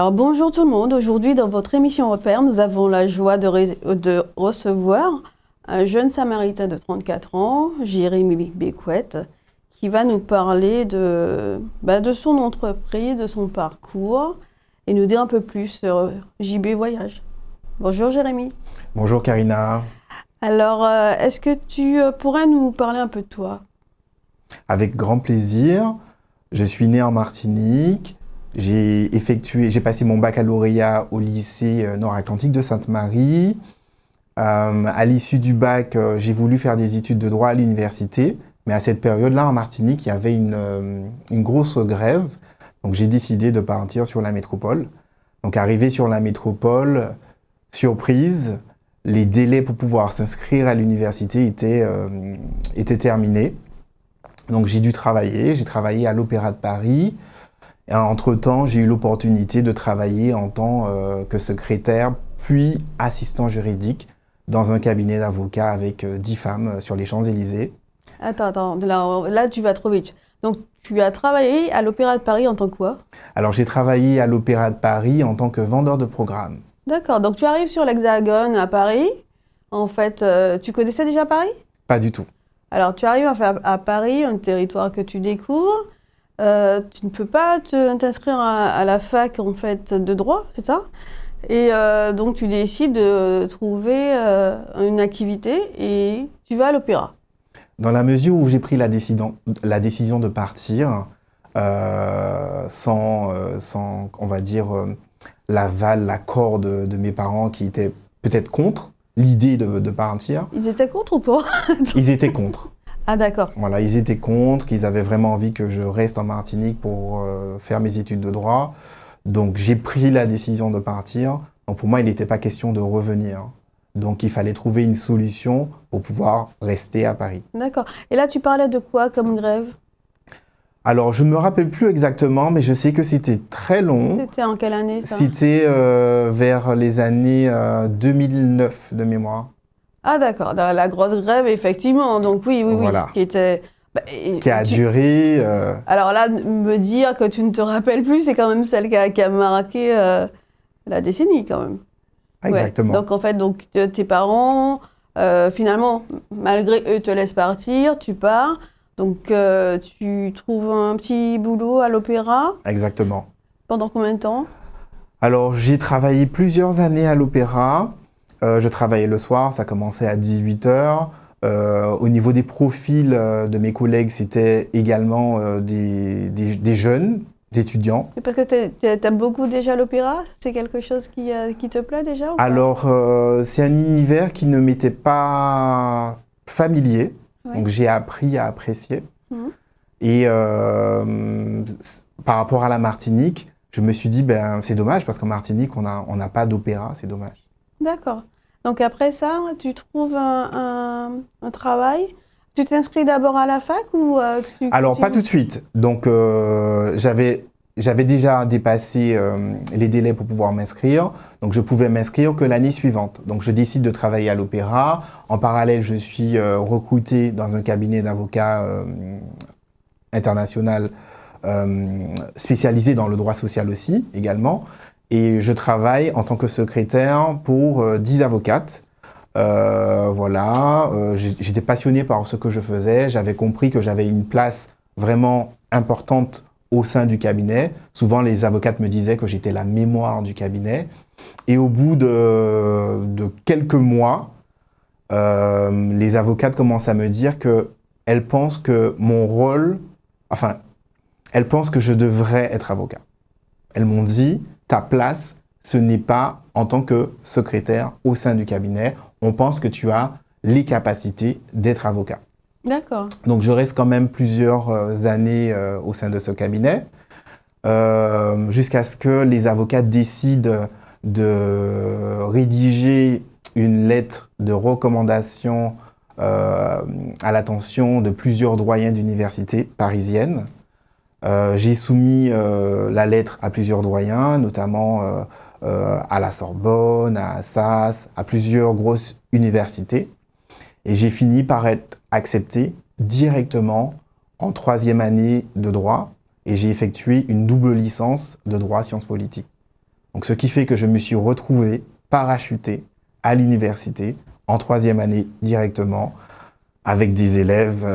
Alors bonjour tout le monde, aujourd'hui dans votre émission Repère, nous avons la joie de recevoir un jeune samaritain de 34 ans, Jérémy Becquette, qui va nous parler de son entreprise, de son parcours et nous dire un peu plus sur JB Voyage. Bonjour Jérémy. Bonjour Karina. Alors, est-ce que tu pourrais nous parler un peu de toi? Avec grand plaisir. Je suis né en Martinique. J'ai passé mon baccalauréat au lycée Nord-Atlantique de Sainte-Marie. À l'issue du bac, j'ai voulu faire des études de droit à l'université. Mais à cette période-là, en Martinique, il y avait une grosse grève. Donc j'ai décidé de partir sur la métropole. Donc arrivé sur la métropole, surprise, les délais pour pouvoir s'inscrire à l'université étaient terminés. Donc j'ai dû travailler. J'ai travaillé à l'Opéra de Paris. Et entre-temps, j'ai eu l'opportunité de travailler en tant que secrétaire, puis assistant juridique dans un cabinet d'avocats avec 10 femmes sur les Champs-Élysées. Attends, là tu vas trop vite. Donc tu as travaillé à l'Opéra de Paris en tant que quoi? Alors j'ai travaillé à l'Opéra de Paris en tant que vendeur de programmes. D'accord, donc tu arrives sur l'Hexagone à Paris. En fait, tu connaissais déjà Paris? Pas du tout. Alors tu arrives à Paris, un territoire que tu découvres. Tu ne peux pas t'inscrire à la fac en fait de droit, c'est ça? Et donc tu décides de trouver une activité et tu vas à l'opéra. Dans la mesure où j'ai pris la décision de partir sans, on va dire, l'aval, l'accord de mes parents qui étaient peut-être contre l'idée de partir. Ils étaient contre ou pas? Ils étaient contre. Ah d'accord. Voilà, ils étaient contre, ils avaient vraiment envie que je reste en Martinique pour faire mes études de droit. Donc j'ai pris la décision de partir. Donc pour moi, il n'était pas question de revenir. Donc il fallait trouver une solution pour pouvoir rester à Paris. D'accord. Et là, tu parlais de quoi comme grève? Alors je ne me rappelle plus exactement, mais je sais que c'était très long. C'était en quelle année ça? C'était vers les années 2009 de mémoire. Ah d'accord, la grosse grève, effectivement. Donc oui, Voilà. qui était... Qui a duré... Alors là, me dire que tu ne te rappelles plus, c'est quand même celle qui a marqué la décennie quand même. Exactement. Ouais. Donc en fait, tes parents, finalement, malgré eux, te laissent partir, tu pars. Donc tu trouves un petit boulot à l'opéra. Exactement. Pendant combien de temps? Alors j'ai travaillé plusieurs années à l'opéra. Je travaillais le soir, ça commençait à 18h. Au niveau des profils de mes collègues, c'était également des jeunes, des étudiants. Mais parce que tu aimes beaucoup déjà l'opéra? C'est quelque chose qui te plaît déjà ou pas? Alors, c'est un univers qui ne m'était pas familier, Ouais. donc j'ai appris à apprécier. Mhm. Et par rapport à la Martinique, je me suis dit, c'est dommage parce qu'en Martinique, on n'a pas d'opéra, c'est dommage. D'accord. Donc après ça, tu trouves un travail. Tu t'inscris d'abord à la fac ou Alors, pas tout de suite. Donc, j'avais déjà dépassé les délais pour pouvoir m'inscrire. Donc, je pouvais m'inscrire que l'année suivante. Donc, je décide de travailler à l'opéra. En parallèle, je suis recruté dans un cabinet d'avocats international spécialisé dans le droit social aussi, également. Et je travaille en tant que secrétaire pour 10 avocates. Voilà, j'étais passionné par ce que je faisais. J'avais compris que j'avais une place vraiment importante au sein du cabinet. Souvent, les avocates me disaient que j'étais la mémoire du cabinet. Et au bout de quelques mois, les avocates commencent à me dire qu'elles pensent que mon rôle... Enfin, elles pensent que je devrais être avocat. Elles m'ont dit... Ta place, ce n'est pas en tant que secrétaire au sein du cabinet. On pense que tu as les capacités d'être avocat. D'accord. Donc, je reste quand même plusieurs années au sein de ce cabinet, jusqu'à ce que les avocats décident de rédiger une lettre de recommandation à l'attention de plusieurs doyens d'universités parisiennes. J'ai soumis la lettre à plusieurs doyens, notamment à la Sorbonne, à Assas, à plusieurs grosses universités. Et j'ai fini par être accepté directement en 3e année de droit et j'ai effectué une double licence de droit sciences politiques. Donc, ce qui fait que je me suis retrouvé parachuté à l'université en 3e année directement, avec des élèves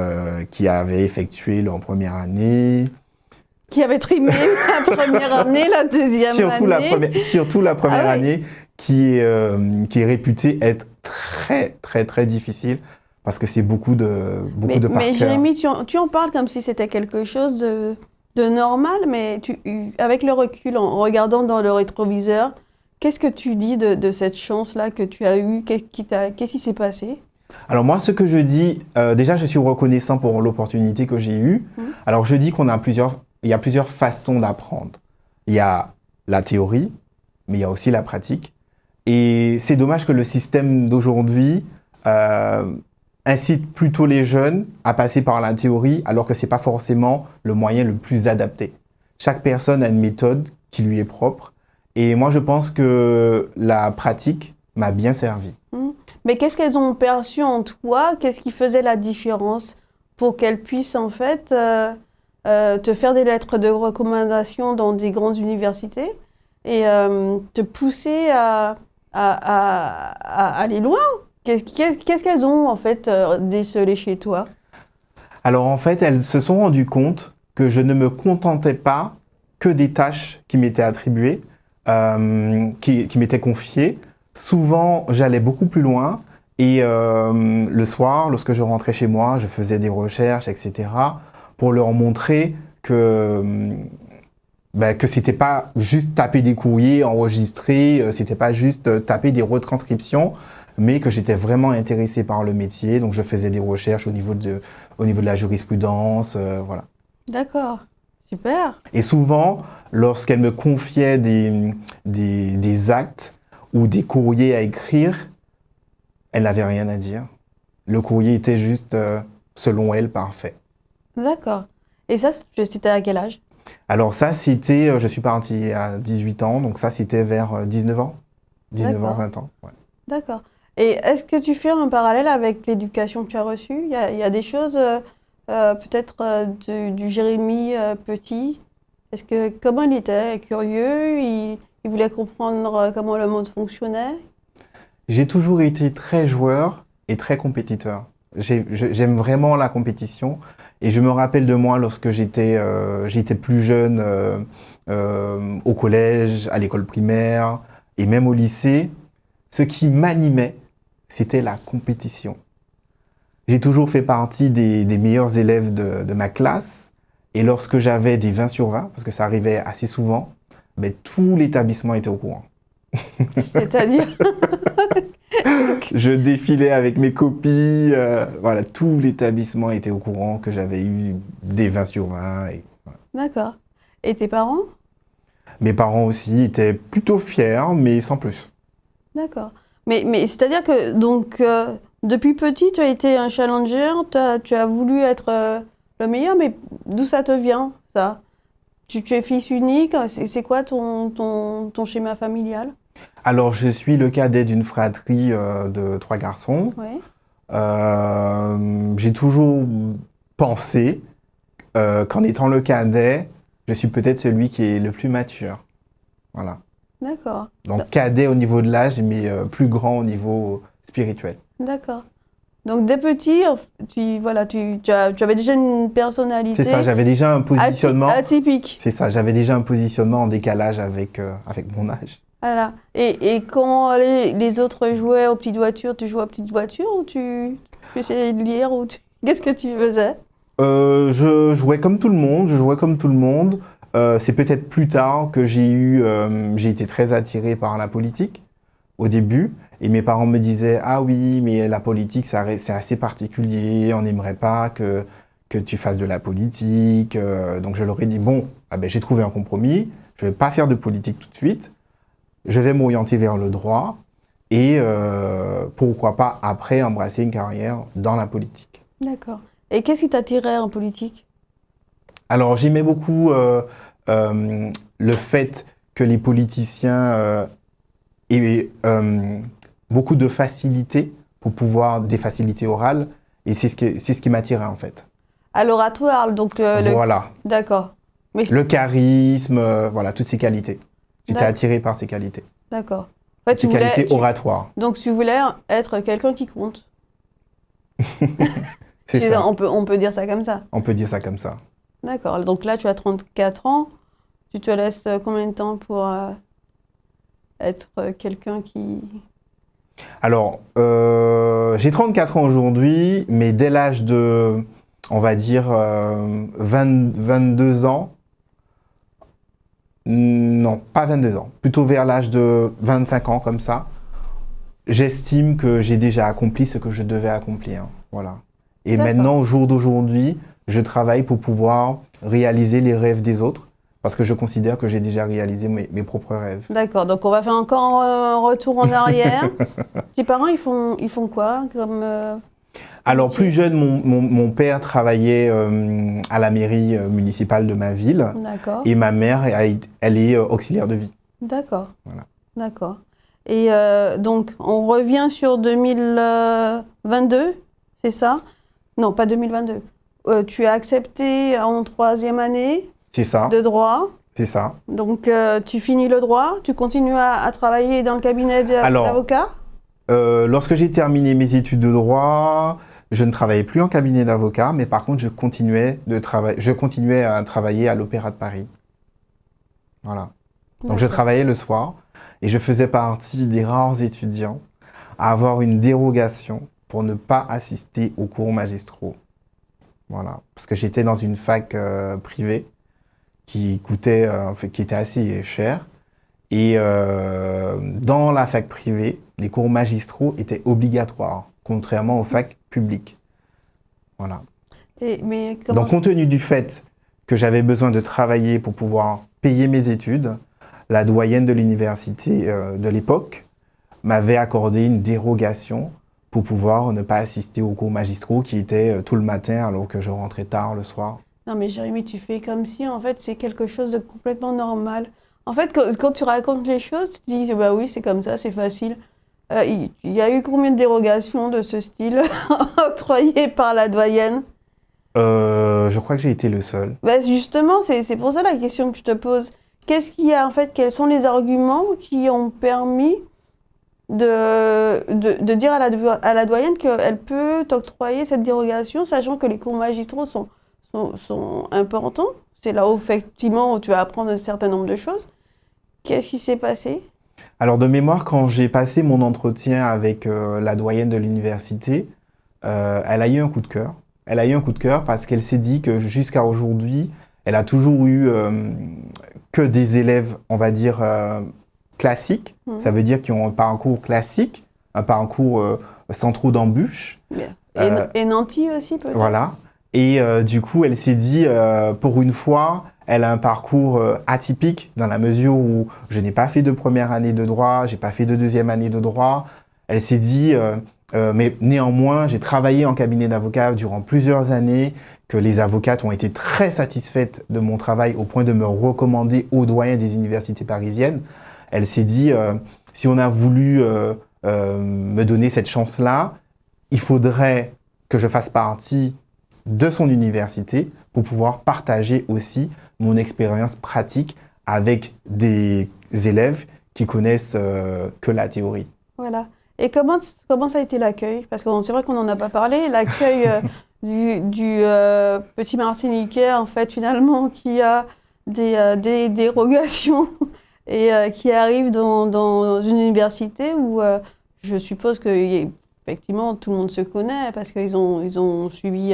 qui avaient effectué leur première année. Qui avait trimé la première année, la deuxième année. Surtout la première année, qui est réputée être très, très, très difficile, parce que c'est beaucoup de par cœur. Mais Jérémy, tu en parles comme si c'était quelque chose de normal, mais avec le recul, en regardant dans le rétroviseur, qu'est-ce que tu dis de cette chance-là que tu as eue? Qu'est-ce qui s'est passé? Alors moi, ce que je dis, déjà, je suis reconnaissant pour l'opportunité que j'ai eue. Alors je dis il y a plusieurs façons d'apprendre. Il y a la théorie, mais il y a aussi la pratique. Et c'est dommage que le système d'aujourd'hui incite plutôt les jeunes à passer par la théorie, alors que ce n'est pas forcément le moyen le plus adapté. Chaque personne a une méthode qui lui est propre. Et moi, je pense que la pratique m'a bien servi. Mais qu'est-ce qu'elles ont perçu en toi? Qu'est-ce qui faisait la différence pour qu'elles puissent en fait te faire des lettres de recommandation dans des grandes universités et te pousser à aller loin? Qu'est-ce qu'elles ont en fait décelé chez toi? Alors en fait, elles se sont rendues compte que je ne me contentais pas que des tâches qui m'étaient attribuées, qui m'étaient confiées. Souvent, j'allais beaucoup plus loin et le soir, lorsque je rentrais chez moi, je faisais des recherches, etc., pour leur montrer que c'était pas juste taper des courriers, enregistrer, c'était pas juste taper des retranscriptions, mais que j'étais vraiment intéressé par le métier. Donc, je faisais des recherches au niveau de la jurisprudence, voilà. D'accord, super. Et souvent, lorsqu'elles me confiaient des actes ou des courriers à écrire, elle n'avait rien à dire. Le courrier était juste, selon elle, parfait. D'accord. Et ça, c'était à quel âge? Alors ça, c'était, je suis parti à 18 ans, donc ça, c'était vers 19 ans. 19 ans, 20 ans, ouais. D'accord. Et est-ce que tu fais un parallèle avec l'éducation que tu as reçue? Il y a des choses, peut-être, du Jérémy petit. Comment il était curieux? Il voulait comprendre comment le monde fonctionnait? J'ai toujours été très joueur et très compétiteur. J'aime vraiment la compétition. Et je me rappelle de moi lorsque j'étais plus jeune, au collège, à l'école primaire et même au lycée. Ce qui m'animait, c'était la compétition. J'ai toujours fait partie des meilleurs élèves de ma classe. Et lorsque j'avais des 20 sur 20, parce que ça arrivait assez souvent, tout l'établissement était au courant. C'est-à-dire? Je défilais avec mes copies, voilà, tout l'établissement était au courant que j'avais eu des 20 sur 20. Et, voilà. D'accord. Et tes parents? Mes parents aussi étaient plutôt fiers, mais sans plus. D'accord. Mais c'est-à-dire que donc, depuis petit, tu as été un challenger, tu as voulu être le meilleur, mais d'où ça te vient, ça? Tu es fils unique, c'est quoi ton schéma familial? Alors, je suis le cadet d'une fratrie de 3 garçons. Ouais. J'ai toujours pensé qu'en étant le cadet, je suis peut-être celui qui est le plus mature. Voilà. D'accord. Donc, cadet au niveau de l'âge, mais plus grand au niveau spirituel. D'accord. Donc, dès petit, tu avais déjà une personnalité. C'est ça, j'avais déjà un positionnement. Atypique. C'est ça, j'avais déjà un positionnement en décalage avec mon âge. Voilà. Et quand les autres jouaient aux petites voitures, tu jouais aux petites voitures ou tu essayais de lire Qu'est-ce que tu faisais? Je jouais comme tout le monde. C'est peut-être plus tard que j'ai été très attiré par la politique au début. Et mes parents me disaient « Ah oui, mais la politique, c'est assez particulier. On n'aimerait pas que tu fasses de la politique. » Donc je leur ai dit « Bon, j'ai trouvé un compromis. Je ne vais pas faire de politique tout de suite. Je vais m'orienter vers le droit. Et pourquoi pas après embrasser une carrière dans la politique. » D'accord. Et qu'est-ce qui t'attirait en politique? Alors j'aimais beaucoup le fait que les politiciens aient beaucoup de facilité pour pouvoir, des facilités orales, et c'est ce qui m'attirait en fait. À l'oratoire, donc voilà. D'accord. Mais le charisme, voilà, toutes ces qualités. J'étais attiré par ses qualités. D'accord. Ses qualités oratoires. Donc, tu voulais être quelqu'un qui compte. C'est ça. On peut dire ça comme ça. On peut dire ça comme ça. D'accord. Donc là, tu as 34 ans. Tu te laisses combien de temps pour être quelqu'un qui... Alors, j'ai 34 ans aujourd'hui, mais dès l'âge de, on va dire, 22 ans, non, pas 22 ans, plutôt vers l'âge de 25 ans, comme ça, j'estime que j'ai déjà accompli ce que je devais accomplir. Voilà. Et maintenant, au jour d'aujourd'hui, je travaille pour pouvoir réaliser les rêves des autres, parce que je considère que j'ai déjà réalisé mes propres rêves. D'accord, donc on va faire encore un retour en arrière. Tes parents, ils font quoi comme, Alors, plus jeune, mon père travaillait à la mairie municipale de ma ville. D'accord. Et ma mère, elle est auxiliaire de vie. D'accord. Voilà. D'accord. Et donc, on revient sur 2022, c'est ça? Non, pas 2022. Tu as accepté en 3e année de droit. C'est ça. Donc, tu finis le droit, tu continues à travailler dans le cabinet d'avocat? Lorsque j'ai terminé mes études de droit, je ne travaillais plus en cabinet d'avocat, mais par contre, je continuais à travailler à l'Opéra de Paris. Voilà. Donc, je travaillais le soir et je faisais partie des rares étudiants à avoir une dérogation pour ne pas assister aux cours magistraux. Voilà. Parce que j'étais dans une fac privée qui était assez chère. Et dans la fac privée, les cours magistraux étaient obligatoires, contrairement aux facs publiques. Voilà. Donc, compte tenu du fait que j'avais besoin de travailler pour pouvoir payer mes études, la doyenne de l'université de l'époque m'avait accordé une dérogation pour pouvoir ne pas assister aux cours magistraux qui étaient tout le matin alors que je rentrais tard le soir. Non mais Jérémy, tu fais comme si en fait c'est quelque chose de complètement normal. En fait, quand tu racontes les choses, tu te dis bah oui, c'est comme ça, c'est facile. Il y a eu combien de dérogations de ce style octroyées par la doyenne? Je crois que j'ai été le seul. Bah justement, c'est pour ça la question que je te pose. Qu'est-ce qu'il y a en fait, quels sont les arguments qui ont permis de dire à la doyenne qu'elle peut t'octroyer cette dérogation, sachant que les cours magistraux sont importants? C'est là où effectivement où tu vas apprendre un certain nombre de choses. Qu'est-ce qui s'est passé? Alors de mémoire, quand j'ai passé mon entretien avec la doyenne de l'université, elle a eu un coup de cœur. Elle a eu un coup de cœur parce qu'elle s'est dit que jusqu'à aujourd'hui, elle a toujours eu que des élèves, on va dire, classiques. Ça veut dire qu'ils ont un parcours classique, un parcours sans trop d'embûches. Et nantis aussi peut-être? Voilà. Et du coup, elle s'est dit, pour une fois, elle a un parcours atypique dans la mesure où je n'ai pas fait de première année de droit, j'ai pas fait de deuxième année de droit. Elle s'est dit, mais néanmoins, j'ai travaillé en cabinet d'avocat durant plusieurs années, que les avocates ont été très satisfaites de mon travail au point de me recommander aux doyens des universités parisiennes. Elle s'est dit, si on a voulu me donner cette chance-là, il faudrait que je fasse partie de son université pour pouvoir partager aussi mon expérience pratique avec des élèves qui connaissent que la théorie. Voilà. Et comment ça a été l'accueil? Parce que c'est vrai qu'on n'en a pas parlé. L'accueil du petit Martiniquais, en fait, finalement, qui a des dérogations et qui arrive dans une université où je suppose que effectivement tout le monde se connaît parce qu'ils ont suivi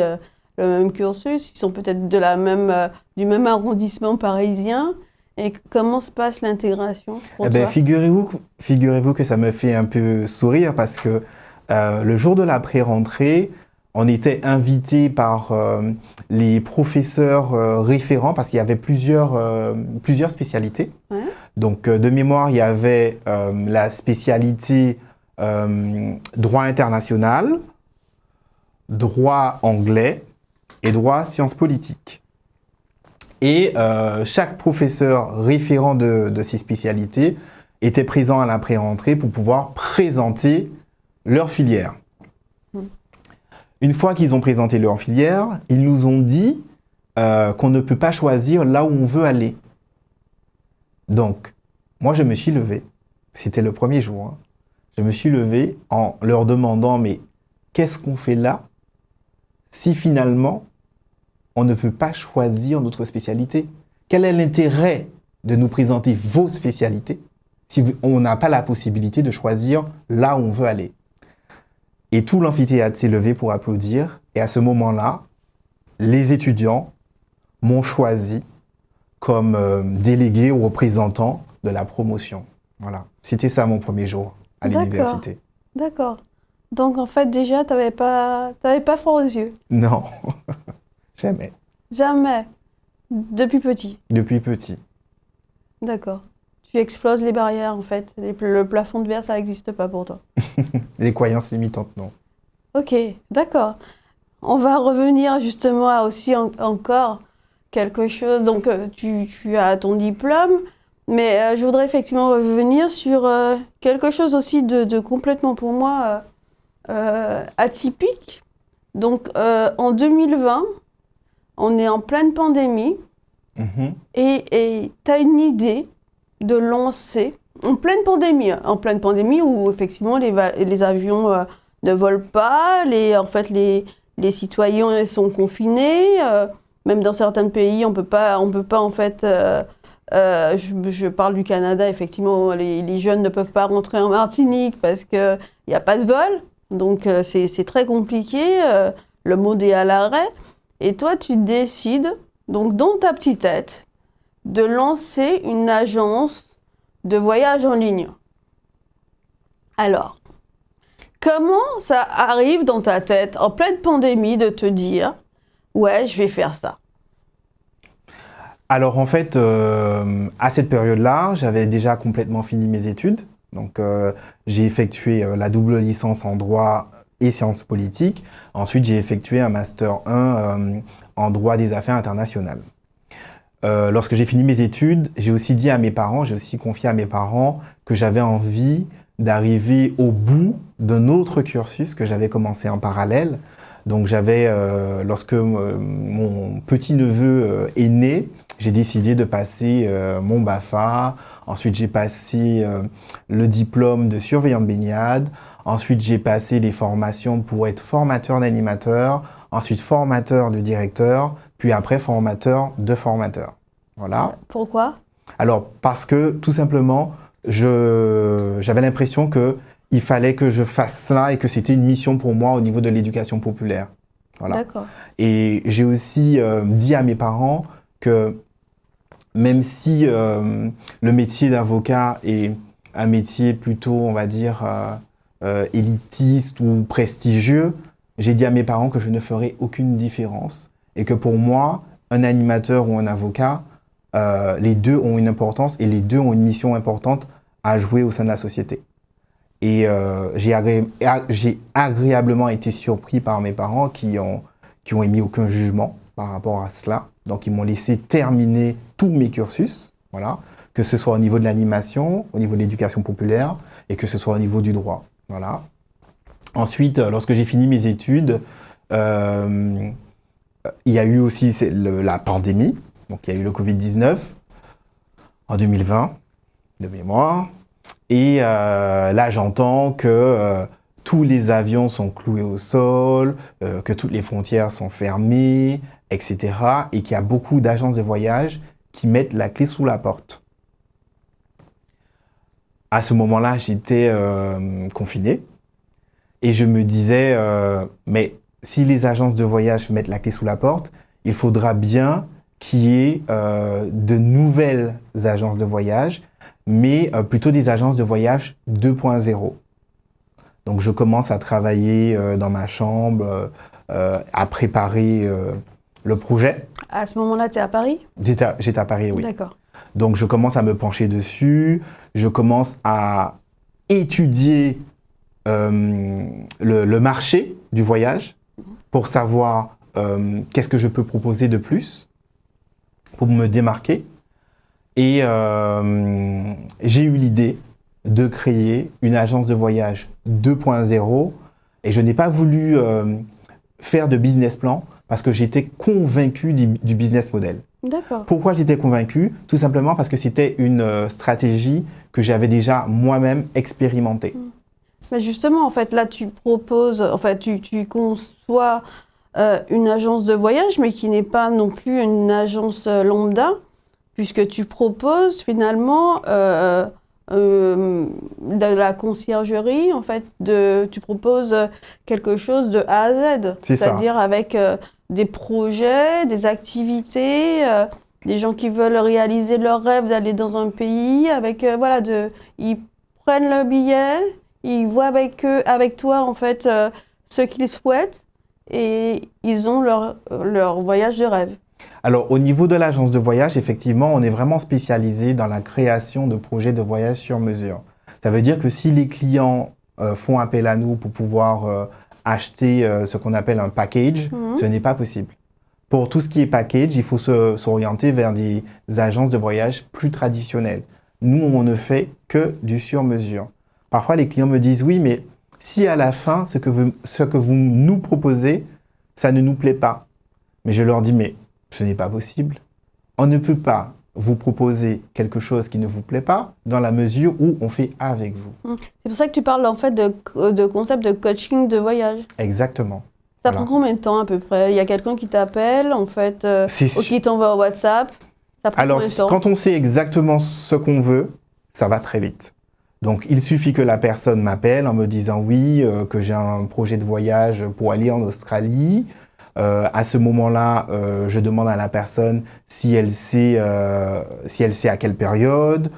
le même cursus, ils sont peut-être du même arrondissement parisien. Et comment se passe l'intégration pour toi? Figurez-vous que ça me fait un peu sourire parce que le jour de la pré-rentrée, on était invité par les professeurs référents parce qu'il y avait plusieurs spécialités. Ouais. Donc, de mémoire, il y avait la spécialité droit international, droit anglais et droit sciences politiques. Et chaque professeur référent de ces spécialités était présent à la pré-rentrée pour pouvoir présenter leur filière. Une fois qu'ils ont présenté leur filière, ils nous ont dit qu'on ne peut pas choisir là où on veut aller. Donc, moi, je me suis levé. C'était le premier jour. Hein. Je me suis levé en leur demandant, mais qu'est-ce qu'on fait là si finalement, on ne peut pas choisir notre spécialité? Quel est l'intérêt de nous présenter vos spécialités si on n'a pas la possibilité de choisir là où on veut aller? Et tout l'amphithéâtre s'est levé pour applaudir. Et à ce moment-là, les étudiants m'ont choisi comme délégué ou représentant de la promotion. Voilà. C'était ça mon premier jour à l'université. D'accord. Donc en fait déjà, t'avais pas froid aux yeux? Non, jamais. Jamais? Depuis petit? Depuis petit. D'accord. Tu exploses les barrières en fait. Le plafond de verre, ça n'existe pas pour toi. Les croyances limitantes, non. Ok, d'accord. On va revenir justement à aussi encore quelque chose. Donc tu as ton diplôme, mais je voudrais effectivement revenir sur quelque chose aussi de complètement pour moi atypique. Donc en 2020, on est en pleine pandémie et tu as une idée de lancer, en pleine pandémie où effectivement les avions ne volent pas, les citoyens sont confinés, même dans certains pays on peut pas en fait, je parle du Canada, effectivement les jeunes ne peuvent pas rentrer en Martinique parce qu'il n'y a pas de vol, donc c'est très compliqué, le monde est à l'arrêt, et toi tu décides, donc dans ta petite tête, de lancer une agence de voyage en ligne. Alors, comment ça arrive dans ta tête, en pleine pandémie, de te dire « Ouais, je vais faire ça ». Alors en fait, à cette période-là, j'avais déjà complètement fini mes études. Donc j'ai effectué la double licence en droit et sciences politiques. Ensuite, j'ai effectué un master 1 en droit des affaires internationales. Lorsque j'ai fini mes études, j'ai aussi confié à mes parents que j'avais envie d'arriver au bout d'un autre cursus que j'avais commencé en parallèle. Donc lorsque mon petit-neveu est né, j'ai décidé de passer mon BAFA. Ensuite, j'ai passé le diplôme de surveillant de baignade. Ensuite, j'ai passé les formations pour être formateur d'animateur. Ensuite, formateur de directeur. Puis après, formateur de formateur. Voilà. Pourquoi? Alors, parce que tout simplement, j'avais l'impression qu'il fallait que je fasse cela et que c'était une mission pour moi au niveau de l'éducation populaire. Voilà. D'accord. Et j'ai aussi dit à mes parents que même si le métier d'avocat est un métier plutôt, on va dire, élitiste ou prestigieux, j'ai dit à mes parents que je ne ferais aucune différence et que pour moi, un animateur ou un avocat, les deux ont une importance et les deux ont une mission importante à jouer au sein de la société. Et j'ai agréablement été surpris par mes parents qui ont émis aucun jugement par rapport à cela. Donc, ils m'ont laissé terminer tous mes cursus, voilà, que ce soit au niveau de l'animation, au niveau de l'éducation populaire et que ce soit au niveau du droit. Voilà. Ensuite, lorsque j'ai fini mes études, il y a eu aussi la pandémie. Donc, il y a eu le Covid-19 en 2020, de mémoire. Et là, j'entends que tous les avions sont cloués au sol, que toutes les frontières sont fermées, etc. Et qu'il y a beaucoup d'agences de voyage qui mettent la clé sous la porte. À ce moment-là, j'étais confiné. Et je me disais, mais si les agences de voyage mettent la clé sous la porte, il faudra bien qu'il y ait de nouvelles agences de voyage, mais plutôt des agences de voyage 2.0. Donc, je commence à travailler dans ma chambre, à préparer le projet. À ce moment-là, tu es à Paris? J'étais à Paris, oui. D'accord. Donc, je commence à me pencher dessus. Je commence à étudier le marché du voyage pour savoir qu'est-ce que je peux proposer de plus pour me démarquer. Et j'ai eu l'idée de créer une agence de voyage 2.0 et je n'ai pas voulu faire de business plan parce que j'étais convaincu du business model. D'accord. Pourquoi j'étais convaincu? Tout simplement parce que c'était une stratégie que j'avais déjà moi-même expérimentée. Mais justement, en fait, là, tu proposes, en fait, tu conçois une agence de voyage, mais qui n'est pas non plus une agence lambda, puisque tu proposes finalement de la conciergerie, en fait, tu proposes quelque chose de A à Z, C'est ça. c'est-à-dire avec des projets, des activités, des gens qui veulent réaliser leur rêve d'aller dans un pays, avec voilà, ils prennent le billet, ils voient avec toi en fait ce qu'ils souhaitent et ils ont leur voyage de rêve. Alors, au niveau de l'agence de voyage, effectivement, on est vraiment spécialisé dans la création de projets de voyage sur mesure. Ça veut dire que si les clients font appel à nous pour pouvoir acheter ce qu'on appelle un package, ce n'est pas possible. Pour tout ce qui est package, il faut s'orienter vers des agences de voyage plus traditionnelles. Nous, on ne fait que du sur mesure. Parfois, les clients me disent « Oui, mais si à la fin, ce que vous nous proposez, ça ne nous plaît pas. » Mais je leur dis « Mais ce n'est pas possible. On ne peut pas vous proposer quelque chose qui ne vous plaît pas dans la mesure où on fait avec vous. » C'est pour ça que tu parles en fait de concept de coaching de voyage. Exactement. Ça prend combien de temps à peu près? Il y a quelqu'un qui t'appelle, en fait, ou qui t'envoie au WhatsApp. Ça prend combien de temps? Quand on sait exactement ce qu'on veut, ça va très vite. Donc, il suffit que la personne m'appelle en me disant oui, que j'ai un projet de voyage pour aller en Australie. À ce moment-là, je demande à la personne si elle sait à quelle période,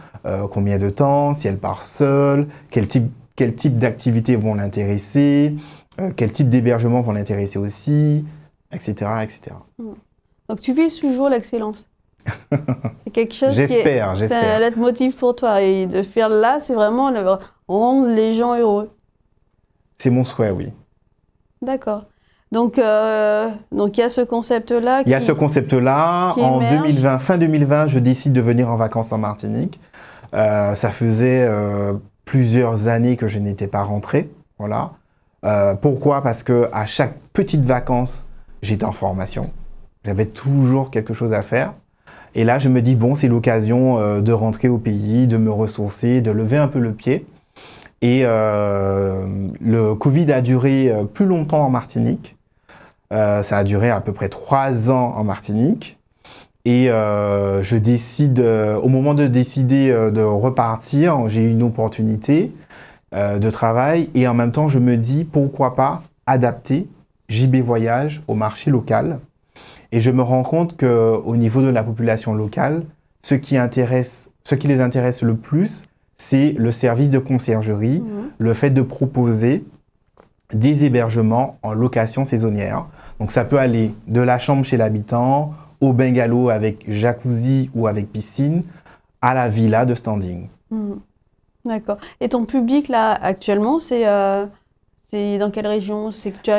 combien de temps, si elle part seule, quel type d'activités vont l'intéresser, quel type d'hébergement vont l'intéresser aussi, etc., etc. Donc, tu vises toujours l'excellence. C'est quelque chose j'espère. C'est un leitmotiv pour toi. Et de faire là, c'est vraiment rendre les gens heureux. C'est mon souhait, oui. D'accord. Donc, il y a ce concept-là. Il y a ce concept-là. En 2020, fin 2020, je décide de venir en vacances en Martinique. Ça faisait plusieurs années que je n'étais pas rentré. Voilà. Pourquoi? Parce que à chaque petite vacances, j'étais en formation. J'avais toujours quelque chose à faire. Et là, je me dis, bon, c'est l'occasion de rentrer au pays, de me ressourcer, de lever un peu le pied. Et le Covid a duré plus longtemps en Martinique. Ça a duré à peu près 3 ans en Martinique. Et je décide, au moment de décider de repartir, j'ai eu une opportunité de travail. Et en même temps, je me dis, pourquoi pas adapter JB Voyage au marché local. Et je me rends compte qu'au niveau de la population locale, ce qui les intéresse le plus, c'est le service de conciergerie, le fait de proposer des hébergements en location saisonnière. Donc ça peut aller de la chambre chez l'habitant, au bungalow avec jacuzzi ou avec piscine, à la villa de standing. D'accord. Et ton public là, actuellement, c'est dans quelle région?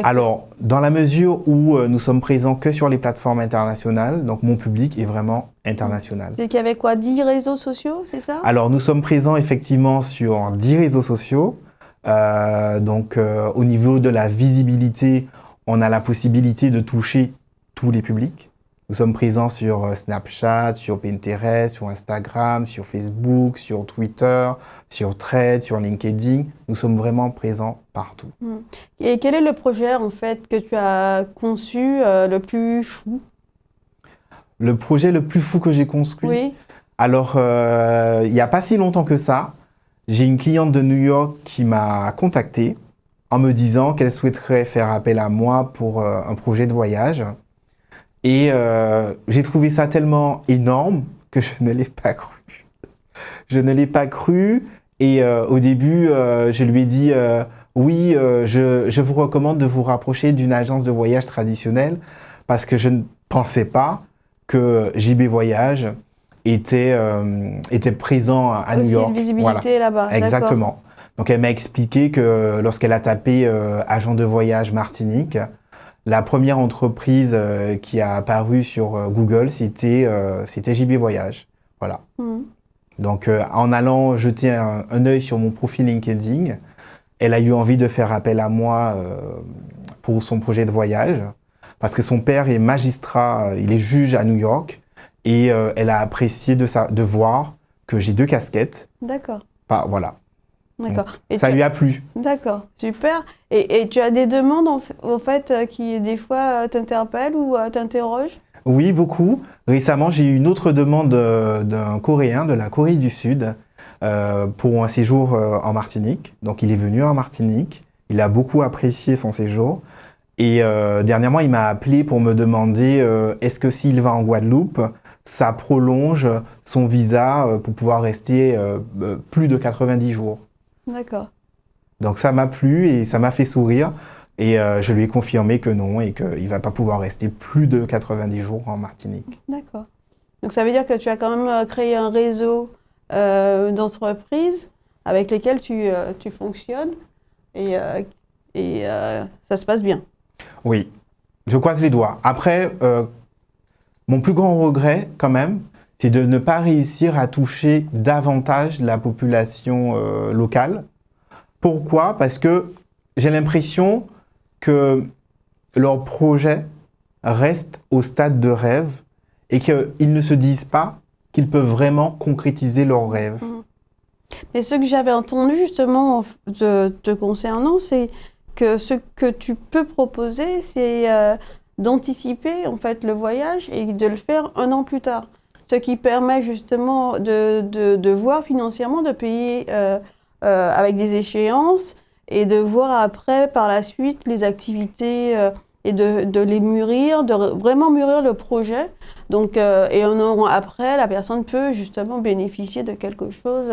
Alors, dans la mesure où nous sommes présents que sur les plateformes internationales, donc mon public est vraiment international. C'est qu'il y avait quoi, 10 réseaux sociaux, c'est ça? Alors, nous sommes présents effectivement sur 10 réseaux sociaux. Au niveau de la visibilité, on a la possibilité de toucher tous les publics. Nous sommes présents sur Snapchat, sur Pinterest, sur Instagram, sur Facebook, sur Twitter, sur Threads, sur LinkedIn. Nous sommes vraiment présents partout. Et quel est le projet en fait que tu as conçu le plus fou? Le projet le plus fou que j'ai construit? Oui. Alors, il n'y a pas si longtemps que ça, j'ai une cliente de New York qui m'a contacté en me disant qu'elle souhaiterait faire appel à moi pour un projet de voyage. Et j'ai trouvé ça tellement énorme que je ne l'ai pas cru. Je ne l'ai pas cru. Et au début, je lui ai dit oui, je vous recommande de vous rapprocher d'une agence de voyage traditionnelle parce que je ne pensais pas que JB Voyage était présent à New York. Aussi une visibilité là-bas. Exactement. Donc elle m'a expliqué que lorsqu'elle a tapé agent de voyage Martinique, la première entreprise qui a apparu sur Google, c'était JB Voyage. Voilà. Donc, en allant jeter un œil sur mon profil LinkedIn, elle a eu envie de faire appel à moi pour son projet de voyage, parce que son père est magistrat, il est juge à New York, Et elle a apprécié de voir que j'ai 2 casquettes. D'accord. Voilà. D'accord. Et ça lui a plu. D'accord, super. Et tu as des demandes en fait qui des fois t'interpellent ou t'interrogent? Oui, beaucoup. Récemment, j'ai eu une autre demande d'un Coréen de la Corée du Sud pour un séjour en Martinique. Donc, il est venu en Martinique. Il a beaucoup apprécié son séjour. Et dernièrement, il m'a appelé pour me demander est-ce que s'il va en Guadeloupe, ça prolonge son visa pour pouvoir rester plus de 90 jours. D'accord. Donc ça m'a plu et ça m'a fait sourire. Et je lui ai confirmé que non et qu'il ne va pas pouvoir rester plus de 90 jours en Martinique. D'accord. Donc ça veut dire que tu as quand même créé un réseau d'entreprises avec lesquelles tu fonctionnes et ça se passe bien. Oui, je croise les doigts. Après, mon plus grand regret quand même, c'est de ne pas réussir à toucher davantage la population locale. Pourquoi? Parce que j'ai l'impression que leur projet reste au stade de rêve et qu'ils ne se disent pas qu'ils peuvent vraiment concrétiser leurs rêves. Mais ce que j'avais entendu justement te concernant, c'est que ce que tu peux proposer, c'est d'anticiper en fait le voyage et de le faire 1 an plus tard. Ce qui permet justement de voir financièrement, de payer avec des échéances et de voir après, par la suite, les activités et de les mûrir, de vraiment mûrir le projet. Donc, et 1 an après, la personne peut justement bénéficier de quelque chose.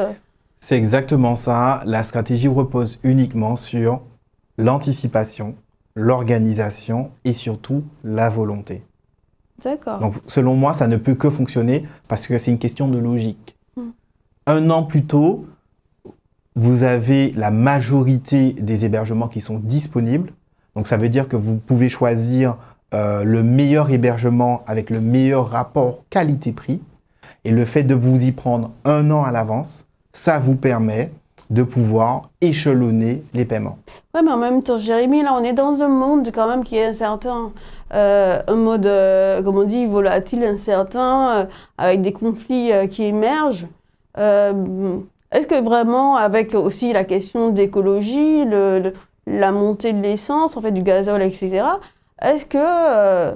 C'est exactement ça. La stratégie repose uniquement sur l'anticipation, l'organisation et surtout la volonté. D'accord. Donc, selon moi, ça ne peut que fonctionner parce que c'est une question de logique. 1 an plus tôt, vous avez la majorité des hébergements qui sont disponibles. Donc, ça veut dire que vous pouvez choisir le meilleur hébergement avec le meilleur rapport qualité-prix. Et le fait de vous y prendre 1 an à l'avance, ça vous permet de pouvoir échelonner les paiements. Oui, mais en même temps, Jérémy, là, on est dans un monde quand même qui est incertain. Un mode, comme on dit, volatile, incertain, avec des conflits qui émergent. Est-ce que vraiment, avec aussi la question d'écologie, la montée de l'essence, en fait, du gazole, etc., est-ce que,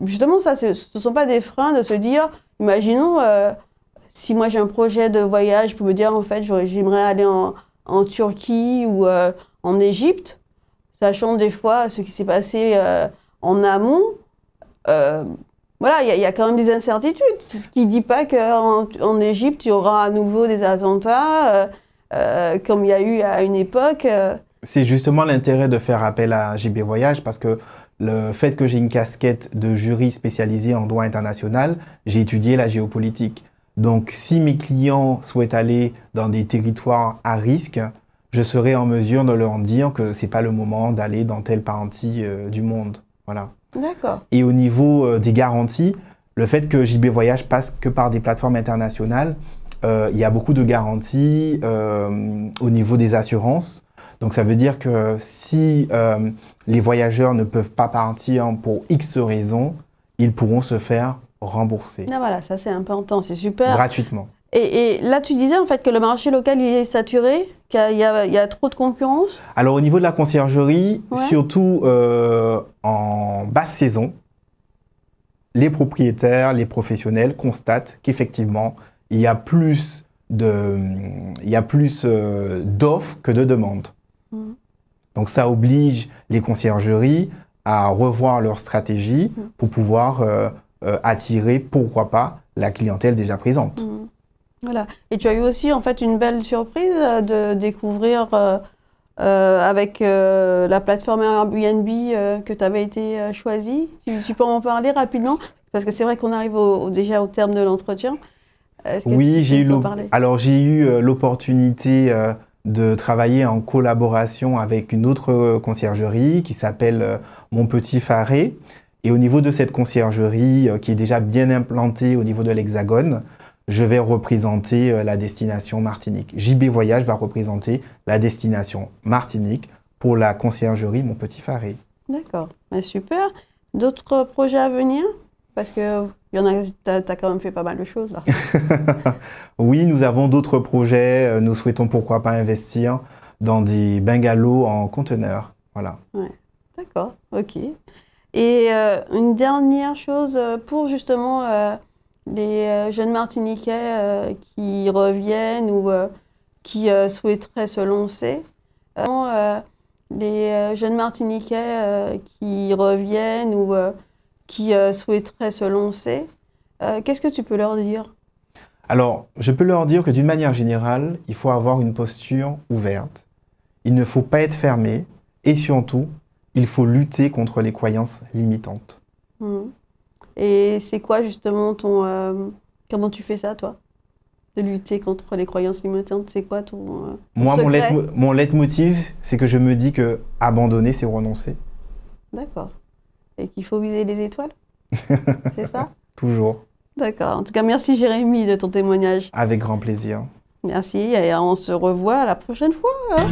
justement, ça, ce ne sont pas des freins de se dire, imaginons, si moi j'ai un projet de voyage, je peux me dire, en fait, j'aimerais aller en Turquie ou en Égypte, sachant des fois ce qui s'est passé en amont. Voilà, il y a quand même des incertitudes. Ce qui ne dit pas qu'en Égypte, il y aura à nouveau des attentats, comme il y a eu à une époque. C'est justement l'intérêt de faire appel à JB Voyage parce que le fait que j'ai une casquette de jury spécialisé en droit international, j'ai étudié la géopolitique. Donc, si mes clients souhaitent aller dans des territoires à risque, je serai en mesure de leur dire que ce n'est pas le moment d'aller dans telle partie du monde. Voilà. D'accord. Et au niveau des garanties, le fait que JB Voyage passe que par des plateformes internationales, il y a beaucoup de garanties au niveau des assurances. Donc, ça veut dire que si les voyageurs ne peuvent pas partir pour X raisons, ils pourront se faire rembourser. Ah, voilà, ça c'est important, c'est super. Gratuitement. Et là, tu disais en fait que le marché local il est saturé, qu'il y a trop de concurrence. Alors au niveau de la conciergerie, Ouais. surtout en basse saison, les propriétaires, les professionnels constatent qu'effectivement, il y a plus d'offres que de demandes. Donc ça oblige les conciergeries à revoir leur stratégie pour pouvoir attirer, pourquoi pas, la clientèle déjà présente. Voilà. Et tu as eu aussi en fait une belle surprise de découvrir avec la plateforme Airbnb que tu avais été choisie. Tu peux en parler rapidement? Parce que c'est vrai qu'on arrive déjà au terme de l'entretien. Oui, j'ai eu l'opportunité de travailler en collaboration avec une autre conciergerie qui s'appelle Mon Petit Faré. Et au niveau de cette conciergerie qui est déjà bien implantée au niveau de l'Hexagone, je vais représenter la destination Martinique. JB Voyage va représenter la destination Martinique pour la conciergerie Mon Petit Faré. D'accord, super. D'autres projets à venir? Parce que t'as quand même fait pas mal de choses là. Oui, nous avons d'autres projets. Nous souhaitons pourquoi pas investir dans des bungalows en conteneurs. Voilà. Ouais. D'accord, ok. Et une dernière chose pour justement les jeunes Martiniquais qui reviennent ou qui souhaiteraient se lancer. Les jeunes Martiniquais qui reviennent ou qui souhaiteraient se lancer, qu'est-ce que tu peux leur dire? Alors, je peux leur dire que d'une manière générale, il faut avoir une posture ouverte. Il ne faut pas être fermé et surtout, il faut lutter contre les croyances limitantes. Mhm. Et c'est quoi justement comment tu fais ça, toi? De lutter contre les croyances limitantes, c'est quoi ton Moi, secret? mon leitmotiv, c'est que je me dis que abandonner, c'est renoncer. D'accord. Et qu'il faut viser les étoiles, c'est ça? Toujours. D'accord. En tout cas, merci Jérémy de ton témoignage. Avec grand plaisir. Merci et on se revoit la prochaine fois, hein.